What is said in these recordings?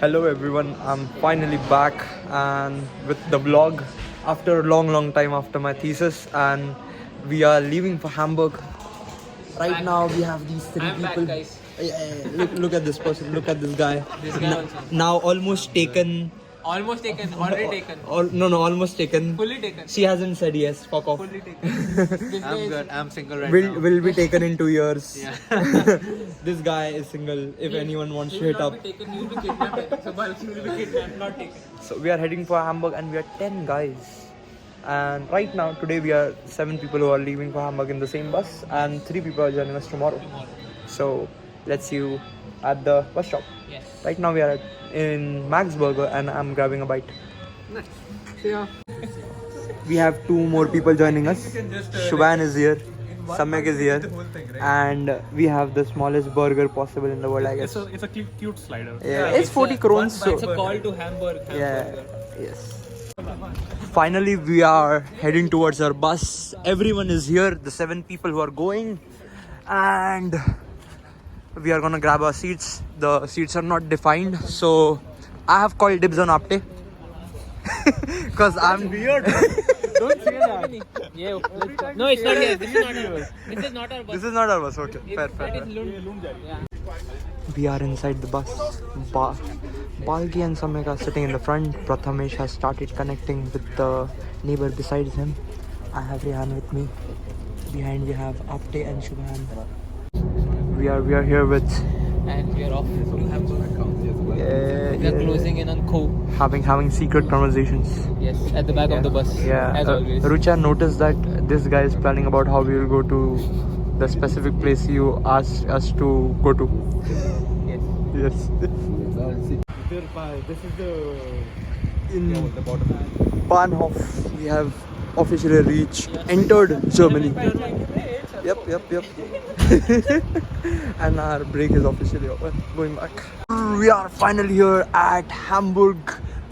Hello everyone, I'm finally back and with the vlog after a long time after my thesis, and we are leaving for Hamburg. Right now we have these three people. Back, guys. Look at this person, look at this guy. This guy also. Now almost taken. Almost taken, already taken. No, almost taken. Fully taken. She hasn't said yes. Fuck off. Fully taken. This guy I'm is- good. I'm single right Will now. will be taken in 2 years. Yeah. This guy is single. If anyone wants He to will hit not up. be taken, he will be kidnapped. So Balki will be kidnapped, not taken. So we are heading for Hamburg and we are 10 guys. And right now, today we are 7 people who are leaving for Hamburg in the same bus, and 3 people are joining us tomorrow. So let's see you at the bus stop. Yes. Right now we are in Max Burger and I'm grabbing a bite. See ya. We have 2 more people joining us. Shubhan is here, Samyak is here, and we have the smallest burger possible in the world, I guess. It's a cute slider. Yeah, it's 40 crowns. So It's a call to Hamburg. yeah, yes. Finally, we are heading towards our bus. Everyone is here, the 7 people who are going, and we are gonna grab our seats. The seats are not defined, so I have called dibs on Apte because I'm weird. Don't say that. Yeah, let's go. No, it's not here. This is not our bus. This is not our bus. This is not our bus. Okay, fair. That is Lund. Yeah. We are inside the bus. Balgi and Samyak are sitting in the front. Prathamesh has started connecting with the neighbor besides him. I have Rehan with me. Behind we have Apte and Shubhan. We are here with And we are off to Hamburg. We yeah, are closing in on Co. having secret conversations. Yes, at the back of the bus. Yeah. As always. Rucha noticed that this guy is planning about how we will go to the specific place you asked us to go to. Yes. Yes. This is the In the bottom. Bahnhof, we have officially entered Germany. Yep. And our break is officially over. Going back. We are finally here at Hamburg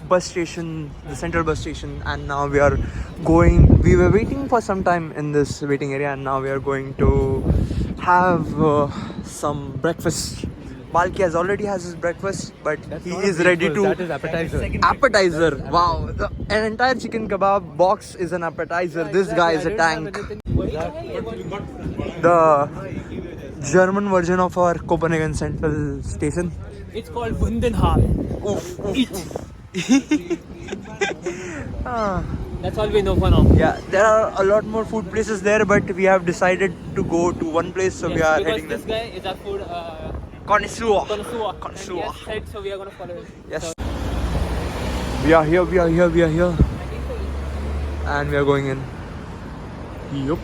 bus station, the central bus station, and now we are going. We were waiting for some time in this waiting area, and now we are going to have some breakfast. Balki has his breakfast, but he is ready to. That is appetizer. Appetizer. Wow. An entire chicken kebab box is an appetizer. This guy is a tank. The German version of our Copenhagen Central Station. It's called Bundenhal. Ah, That's all we know for now. yeah, there are a lot more food places there, but we have decided to go to one place, so we are because heading this there. guy is our food Connoisseur. connoisseur. Connoisseur. And he has said, so we are going to follow him. Yes. We are here. And we are going in. Yup.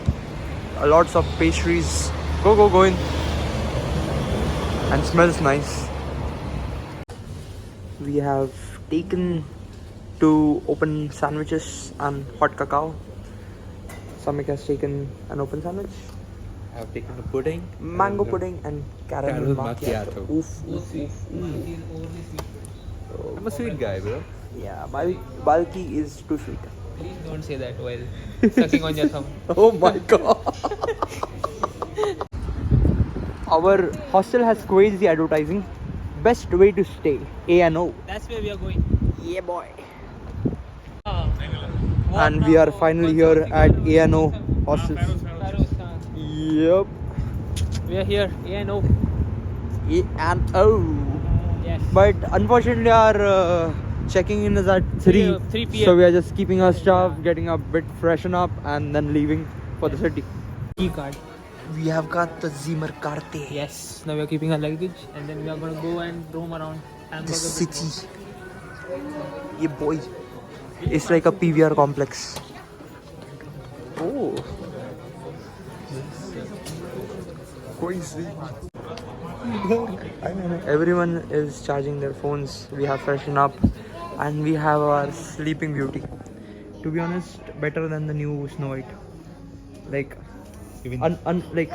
Lots of pastries. Go in. And smells nice. We have taken 2 open sandwiches and hot cacao. Samik has taken an open sandwich. I have taken a pudding. Mango pudding and caramel macchiato. Oof. I'm a sweet guy, bro. Yeah, Balki is too sweet. Please don't say that while sucking on your thumb. Oh my god. Our hostel has crazy advertising. Best way to stay. A&O. That's where we are going. Yeah boy. And we are finally here at A&O hostels. Yep. We are here. Yeah, no. A&O. Yes. But unfortunately our checking in is at 3. 3 p.m. So we are just keeping our stuff, getting a bit freshen up and then leaving for the city. Key card. We have got the Zimmer Karte. Yes. Now we are keeping our luggage and then we are going to go and roam around Hamburg. The city. Yeah boy. It's like a PVR complex. Oh. Crazy. Everyone is charging their phones. We have freshened up and we have our Sleeping Beauty. To be honest, better than the new Snow White. Like, like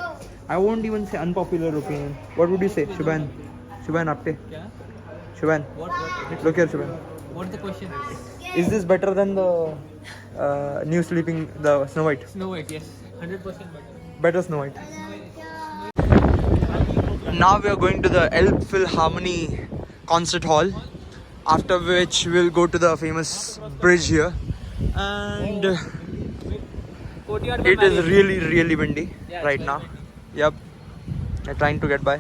I won't even say unpopular opinion. What would you say, Shubhan? Shubhan, Apte? Yeah. Shubhan, What? look here, Shubhan. What's the question? Is this better than the new the Snow White? Snow White, yes. 100% better. Better Snow White. Now we are going to the Elb Philharmony concert hall. After which we'll go to the famous bridge here, and it is really windy Yeah, right it's now. very Yep, we're trying to get by.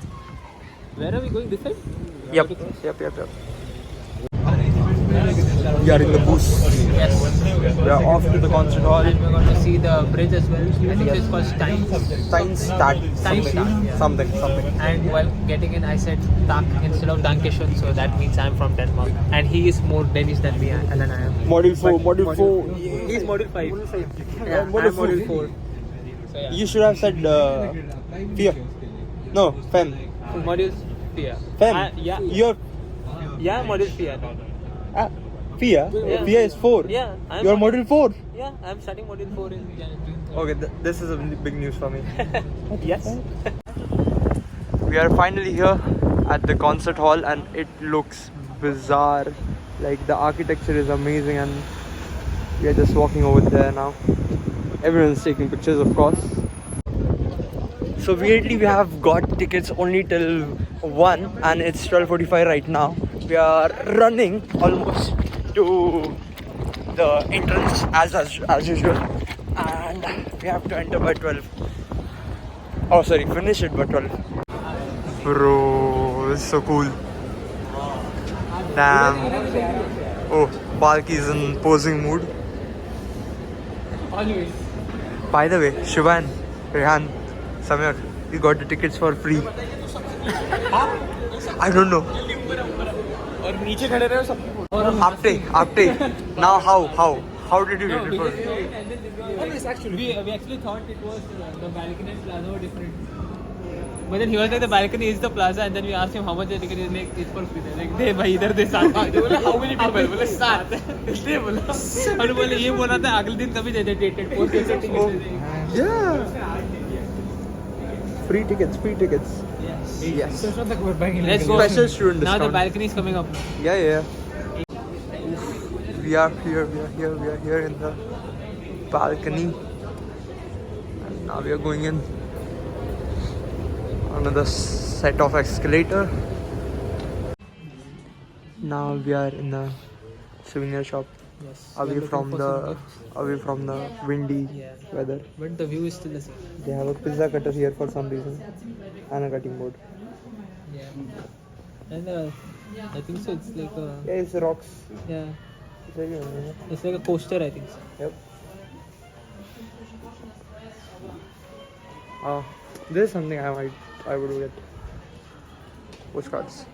Where are we going? This side? Yep. We are in the booth. Yes. We are off to the concert hall. And we're going to see the bridge as well. I think it's called Steins. Something. And while getting in, I said Tak instead of Dankeschön, so that means I'm from Denmark. And he is more Danish than me, and then I am. Module 4. He's Module 5. Yeah, I'm Module 4. So yeah. You should have said Fear. No, Fem. Module Fear. Fem. Yeah. You're Module Fear. Fear. Yeah. Fear is 4. Yeah. You're module 4. Yeah, I'm starting Module 4 in June. Okay, this is a big news for me. Yes. We are finally here at the concert hall, and it looks bizarre. Like, the architecture is amazing, and we are just walking over there now. Everyone's taking pictures, of course. So weirdly, we have got tickets only till 1, and it's 12:45 right now. We are running almost to the entrance as usual, and we have to enter by 12. Oh, sorry, finish it by 12. Bro, it's so cool. Damn. Oh, Balki is in posing mood. Always. By the way, Shivan, Rehan, Samir, we got the tickets for free. I don't know. After. Now how did you get it for? We actually thought it was the balcony and plaza were different. But then he was like, the balcony is the plaza, and then we asked him how much the ticket is. Like, it's for free. Like, they भाई इधर दे 7. They बोला how many people? बोले 7. इसलिए बोला. और बोले ये बोला था अगले दिन कभी दे दे dated post जैसे ticket. Yeah. Free tickets. Yes. Let's go. Special student Now the discount. balcony is coming up. Yeah. We are here in the balcony. And now we are going in. Another set of escalator. Now we are in the souvenir shop. Yes. Away from the windy weather. But the view is still the same. They have a pizza cutter here for some reason, and a cutting board. Yeah. And I think so. It's like a Yeah, it's rocks. yeah. It's very amazing. It's like a coaster. I think so. Yep. This is something I would get. Postcards.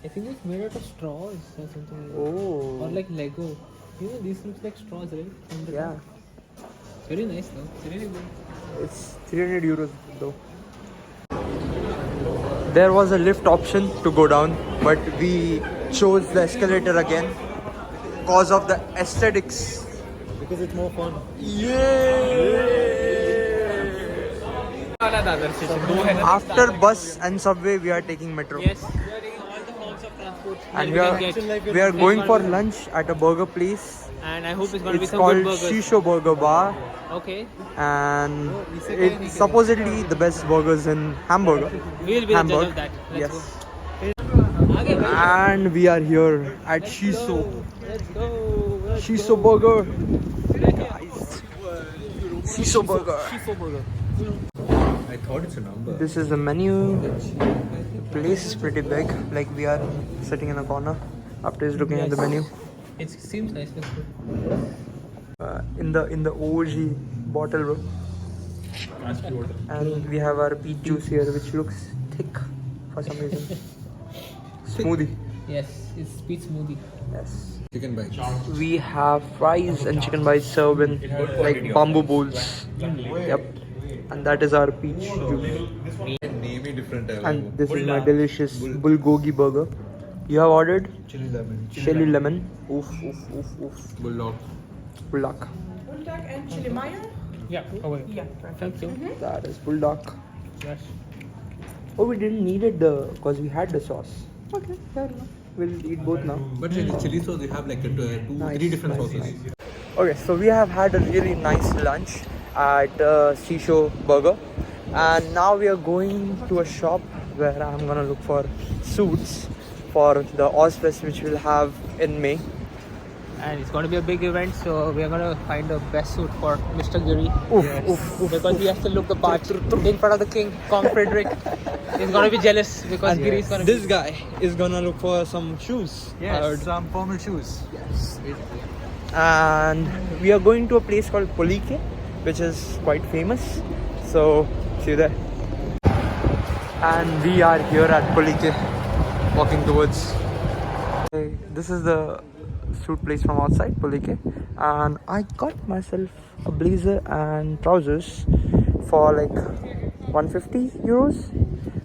I think it's made out of straws or something like that. Oh. Or like Lego. You know, these looks like straws, right? From the Yeah. top. It's very nice though. It's really good. It's 300 euros though. There was a lift option to go down, but we chose the escalator again because of the aesthetics. Because it's more fun. After bus and subway, we are taking metro. Yes. We are taking all the forms of transport. And that we are going for lunch at a burger place. And I hope it's going to be It's some called good burgers. Shisho Burger Bar, Okay. and it's supposedly the best burgers in Hamburg. We will be the judge of that. Let's Yes. go. And we are here at Shisho. Let's go. Shisho Burger. Guys. Shisho Burger. I thought it's a number. This is the menu. The place is pretty big. Like, we are sitting in a corner. After is looking at the menu. It seems nice. Looks good. In the OG bottle, bro. And we have our peach juice here, which looks thick for some reason. Smoothie. Yes, it's peach smoothie. Yes. Chicken bites. We have fries and chicken bites served in like bamboo bowls. Yep. And that is our peach juice. Name it different. And this is my delicious bulgogi burger. You have ordered Chili lemon. chili lemon. Oof, oof, oof, oof. Bulldog. Bulldog. Bulldog and chili mayo? Yeah. Oh wait. Yeah, perfect. Thank you. That is bulldog. Yes. Oh, we didn't need it because we had the sauce. Okay, fair enough. We'll eat both now. But in the chili sauce, they have like three different sauces. Okay, so we have had a really nice lunch at Shisho Burger, and now we are going to a shop where I'm gonna look for suits for the Ozfest, which we'll have in May. And it's going to be a big event, so we are going to find the best suit for Mr. Giri. Because he has to look the part in front of the king, Kong Frederick. He's going to be jealous because Giri is going to This guy is gonna look for some shoes. Some formal shoes. And we are going to a place called Polike, which is quite famous. So see you there. And we are here at Polike, walking towards. This is the suit place from outside Polike, and I got myself a blazer and trousers for like 150 euros.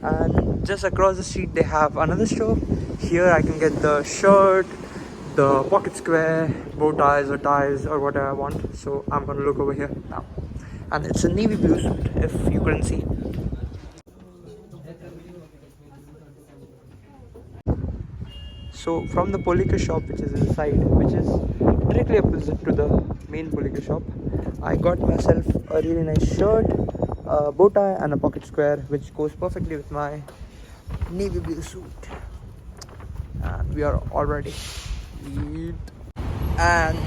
And just across the street they have another store. Here I can get the shirt, the pocket square, bow ties or ties or whatever I want. So I'm gonna look over here now, and it's a navy blue suit if you couldn't see. So from the Polika shop, which is inside, which is directly opposite to the main Polika shop, I got myself a really nice shirt, a bow tie and a pocket square, which goes perfectly with my navy blue suit. And we are already and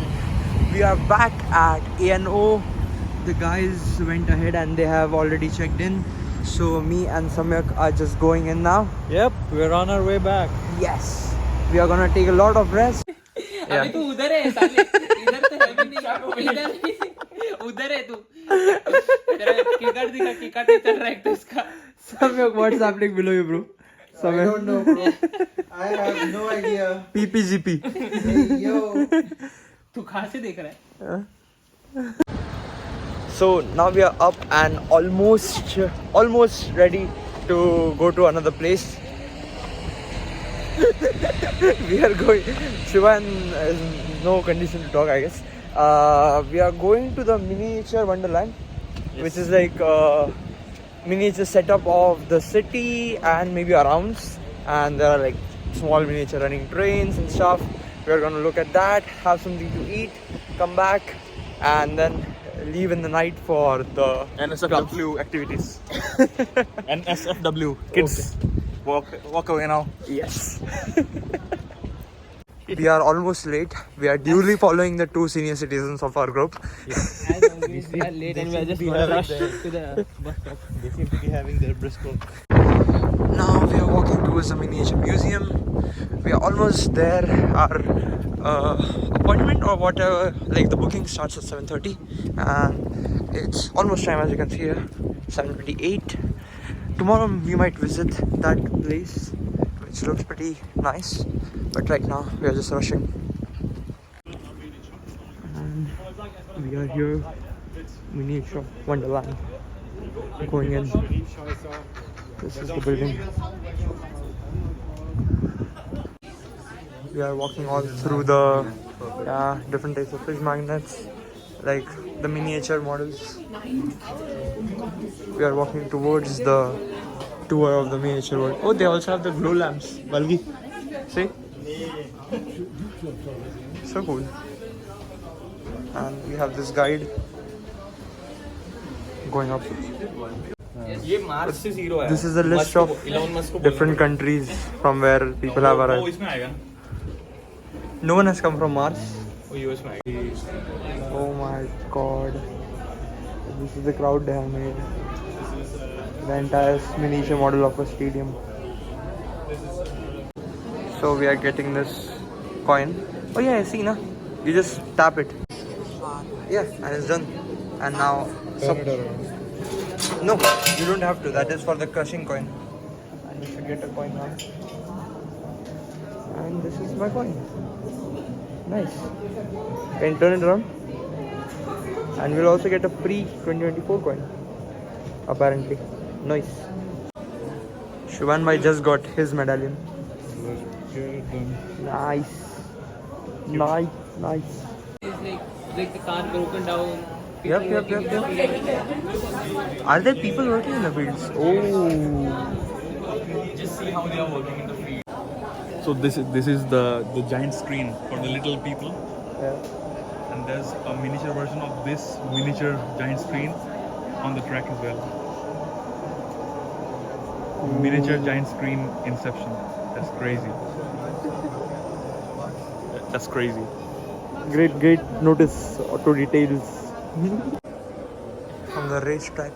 we are back at ANO. The guys went ahead and they have already checked in, so me and Samyak are just going in now. Yep, we're on our way back. Yes, we are gonna take a lot of rest. अभी तू उधर है साले, इधर तो है भी नहीं, उधर है तू, तेरा किकट दिखा, किकट चल रहा है एक तो इसका. Samyak, what's happening below you, bro? I don't know, bro. I have no idea. PPGP. Hey, yo. तू कहाँ से देख रहा है? So now we are up and almost ready to go to another place. We are going. Shivan is no condition to talk, I guess. We are going to the miniature Wonderland, which is like a miniature setup of the city and maybe arounds. And there are like small miniature running trains and stuff. We are gonna look at that, have something to eat, come back, and then leave in the night for the NSFW activities. NSFW kids. Walk away now. Yes. We are almost late. We are duly following the two senior citizens of our group. As always, we are late and we are just going to rush to the bus stop. They seem to be having their Bristol. Now we are walking towards the miniature museum. We are almost there. Our appointment or whatever, like the booking starts at 7:30, and it's almost time, as you can see here, 7:28. Tomorrow we might visit that place, which looks pretty nice, but right now we are just rushing. And we are here, miniature Wonderland. Going in. This is the building. We are walking all through the different types of fish magnets, like the miniature models. We are walking towards the tour of the miniature world. Oh, they also have the glow lamps. Balgi, see? So cool. And we have this guide going up. This is a list of different countries from where people have arrived. No one has come from Mars. Oh my god. This is the crowd they have made. The entire miniature model of a stadium. So we are getting this coin. Oh yeah, I see na. You just tap it. Yeah, and it's done. And now no, you don't have to. That is for the crushing coin. And you should get a coin now. And this is my coin. Nice. Can you turn it around? And we'll also get a free 2024 coin. Apparently. Nice. Shivan bhai just got his medallion. Nice. Nice. It's like the car broken down. Yep. Are there people working in the fields? Oh. Just see how they are working in the field. So this is the giant screen for the little people, Yeah. and there's a miniature version of this miniature giant screen on the track as well. Miniature giant screen Inception. That's crazy. That's crazy. Great notice to details. From the racetrack,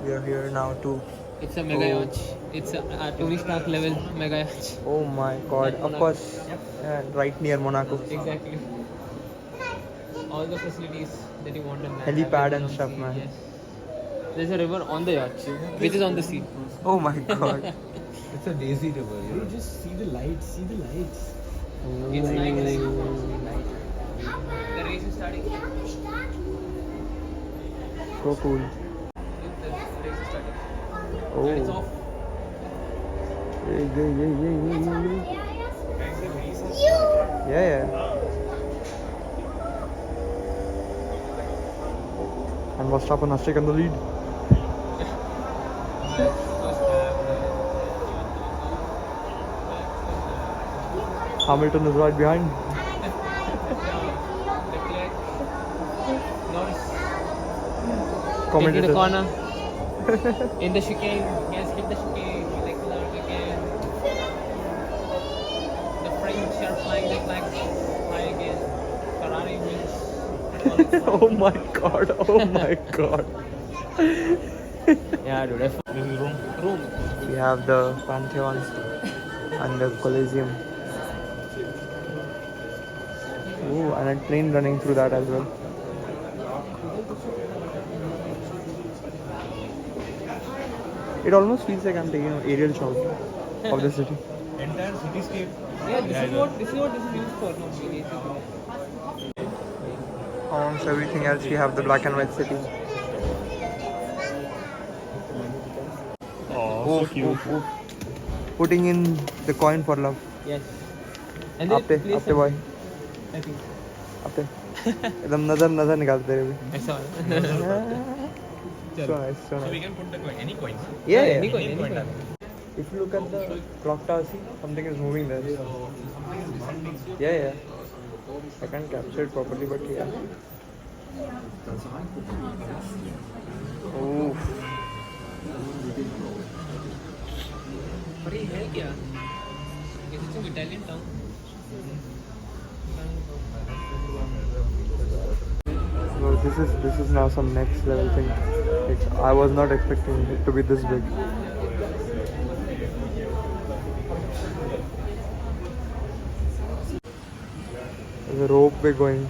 we are here now to. It's a mega yacht. It's a Tony Stark level mega yacht. Oh my God! Like Of Monaco. course, right near Monaco. Exactly. All the facilities that you want on land. Helipad available and on stuff, sea, man. Yes. There's a river on the yacht, which is on the sea. Oh my God! It's a lazy river. You just see the lights, see the lights. It's like the race is starting. So cool. The race is starting. Oh. And it's off. Yeah. And Verstappen has taken the lead. Hamilton is right behind. Norris taking the Commentator. corner. In the chicane. Yes, hit the chicane. Like that again. The French are flying the flags high again. Ferrari wins. Oh my God! Oh my God! Yeah, dude. This is Rome. Room. We have the Pantheon and the Colosseum. Ooh, and a train running through that as well. It almost feels like I'm taking an aerial shot of the city. Entire cityscape. Yeah, this is what this is used for. No, basically. Amongst everything else, we have the black and white city. Oh, so cute. Oof. Putting in the coin for love. Yes. And they Apte place boy. I think. Apte. एकदम नजर निकालते रहे. I saw it. So nice. So we can put the coin, any coins. Yeah. Any coin. If you look at the clock tower, see something is moving there. Yeah. I can't capture it properly, but yeah. Oh. पर ये है क्या? Is it some Italian town? No, this is now some next level thing. Like, I was not expecting it to be this big. There's a ropeway going.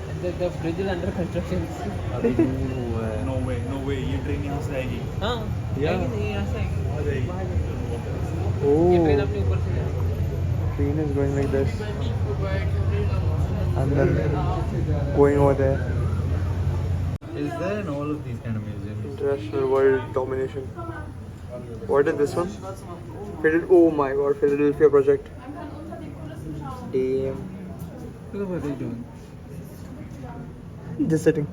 And the bridge is under construction. No way. ये train यहाँ से आएगी. हाँ. Yeah. आएगी नहीं यहाँ से आएगी. आ जाएगी. ये ट्रेन Oh, अपने ऊपर से जाएगी. train is going like this. And then going over there. Is there in all of these kind of museums? International world domination. What is this one? Oh my God, Philadelphia project. Damn. What are they doing? Just sitting.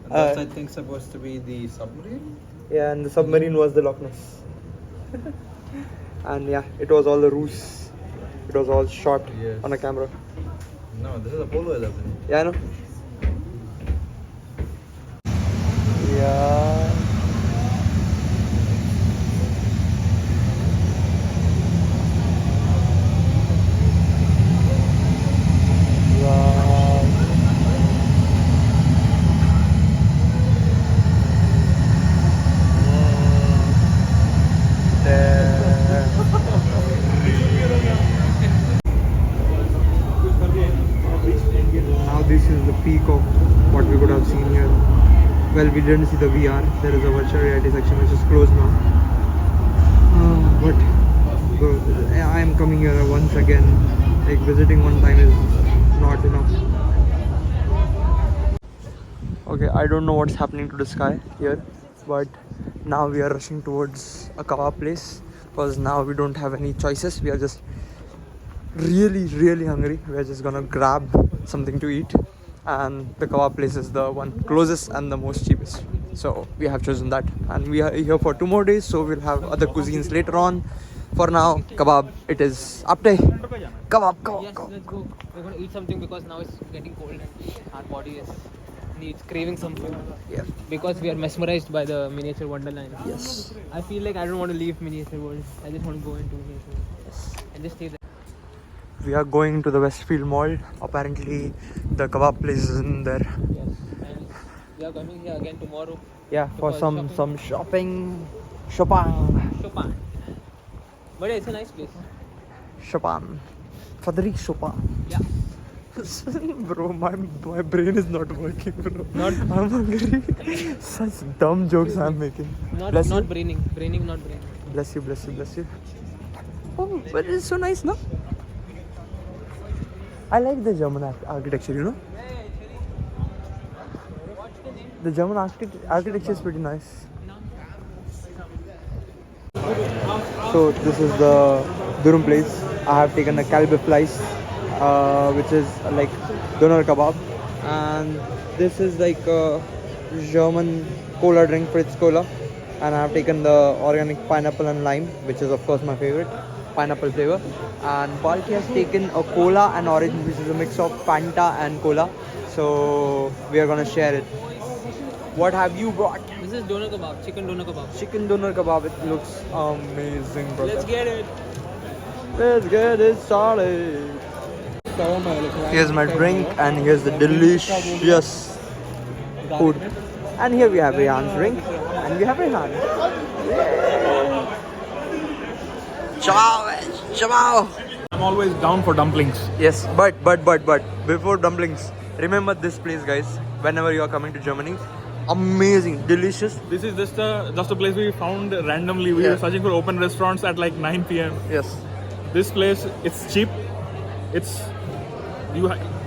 That's I think supposed to be the submarine. Yeah, and the submarine was the Loch Ness. And yeah, it was all the ruse. It was all shot Yes. on a camera. No, this is Apollo 11. Yeah, I know. Yeah. Wow. Now this is the peak of what we could have seen here. Well, we didn't see the VR. There is a virtual reality section which is closed now. But I am coming here once again. Like visiting one time is not enough. Okay, I don't know what's happening to the sky here, but now we are rushing towards a kebab place because now we don't have any choices. We are just really hungry. We are just gonna grab something to eat, and the kebab place is the one closest and the most cheapest. So we have chosen that, and we are here for 2 more days. So we'll have other cuisines later on. For now, kebab. It is upte. Kebab. Yes, let's go. We're gonna eat something because now it's getting cold and our body needs craving some food. Yeah. Because we are mesmerized by the miniature wonderland. Yes. I feel like I don't want to leave miniature world. I just want to go into miniature world and just stay there. We are going to the Westfield Mall. Apparently, the kebab place is in there. Yes. And we are coming here again tomorrow. Yeah, for shopping. some shopping. Chopin. But yeah, it's a nice place. Chopin. Frederic Chopin. Yeah. Bro, my brain is not working, bro. I'm hungry. Such dumb jokes I'm making. Bless you. Braining, not braining. Bless you. Oh, but it's so nice, no? I like the German architecture, you know? The German architecture is pretty nice. So this is the durum place. I have taken a Kalbe Fleisch, which is like doner kebab, and this is like a German cola drink, Fritz Cola, and I have taken the organic pineapple and lime, which is of course my favorite, pineapple flavor. And Balki has taken a cola and orange, which is a mix of Fanta and cola. So we are gonna share it. What have you brought? This is doner kebab, chicken doner kebab. Chicken doner kebab. It looks amazing, brother. Let's get it. Let's get it started. Here's my drink and here's the delicious food. And here we have Rehan's drink and we have Rehan. Ciao. I'm always down for dumplings. Yes, but before dumplings, remember this place, guys. Whenever you are coming to Germany, amazing, delicious. This is just a place we found randomly. We were searching for open restaurants at like 9 p.m. Yes. This place, it's cheap.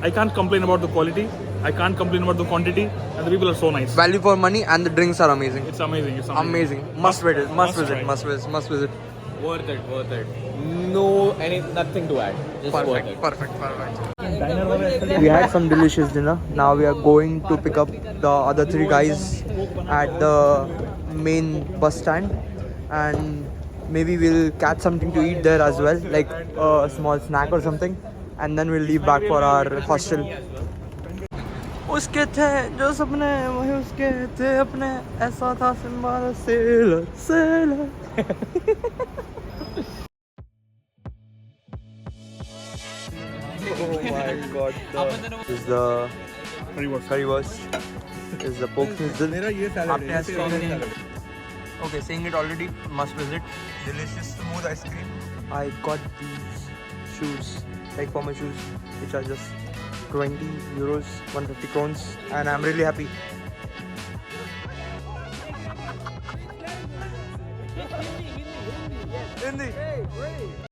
I can't complain about the quality. I can't complain about the quantity, and the people are so nice. Value for money and the drinks are amazing. It's amazing. Amazing. Must visit. Must visit. Worth it. Nothing to add. Just worth it. Perfect. We had some delicious dinner. Now we are going to pick up the other 3 guys at the main bus stand, and maybe we'll catch something to eat there as well, like a small snack or something, and then we'll leave back for our hostel. उसके थे जो सपने वही उसके थे अपने ऐसा था सिम्बा सेलर Oh my god. This is the currywurst. This is the pork schnitzel. आपने आज salad. Okay, saying it already, must visit. Delicious smooth ice cream. I got these shoes, like for my shoes, which are just 20 euros, 150 crowns, and I'm really happy.